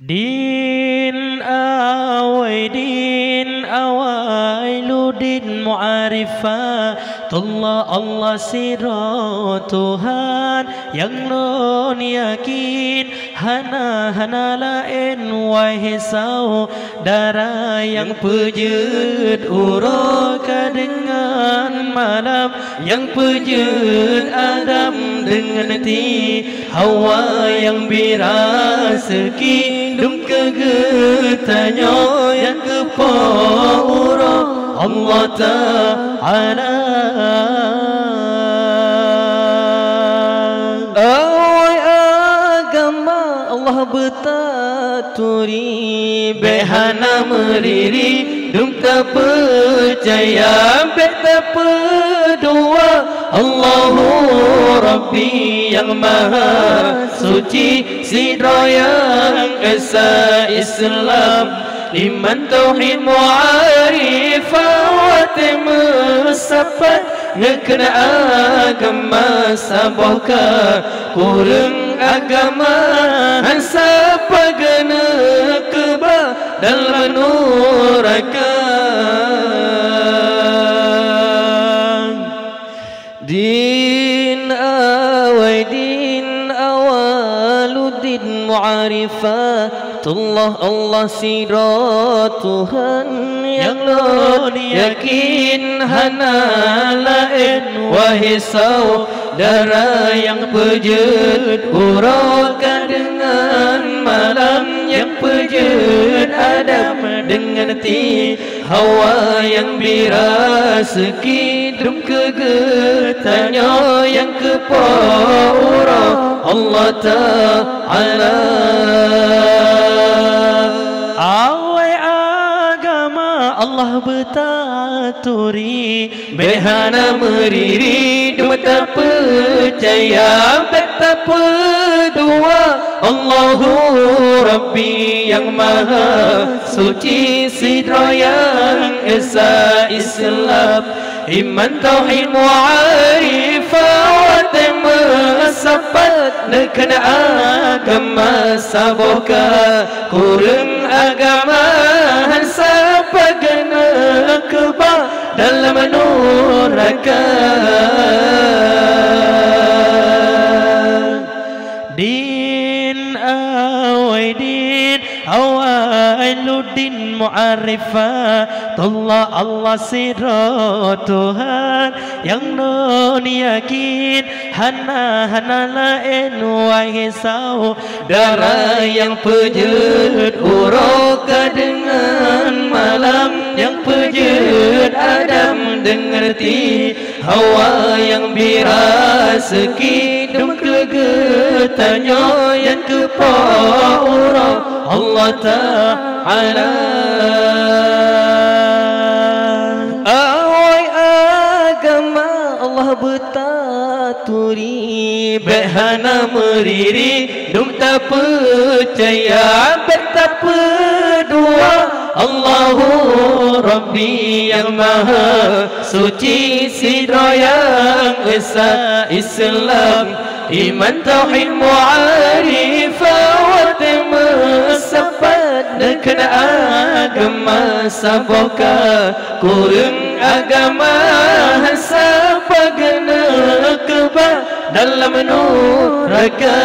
Din awai ludin mu'arifah Allah siro Tuhan yang non yakin hana lain wahai saudara yang pejut uroka dengan malam yang pejut Adam dengan ti Hawa yang biraseki dum kegetanya yang kepaura Allah Ta'ala awai agama Allah betaturi behana meriri dum tak percaya tak pedua Allahu Rabbi yang maha suci sidra yang esa Islam liman tauhid mu'arifah wa temusapat ngekena agama saboka kurang agama ansapa gena keba dalam neraka din awaludin mu'arifah Allah sira Tuhan yang non yakin hana lain wahai saudara yang pejut uroka dengan malam yang pejut Adam dengan ti Hawa yang biraseki dum kegetanya yang kepaura Allah Ta'ala awai agama Allah betaturi behana meriri dum tak percaya tak pedua Allahu Rabbi yang maha suci sidra yang esa Islam iman tauhid mu'arifah wa temusapat nekena agama saboka kurang agama hansapa gena keba dalam neraka din awailuddin mu'arifah Allah siro Tuhan yang non yakin hana lain wahai saudara yang pejut uroka dengan malam yang pejut Adam dengan ti Hawa yang biraseki dum kegetanya yang kepaura Allah Ta'ala awai agama Allah betaturi behana meriri dum tak percaya tak pedua Allahu Rabbi yang maha suci sidra yang esa Islam iman tauhid mu'arifah wa temusapat nekena agama saboka kurang agama hansapa gena keba dalam neraka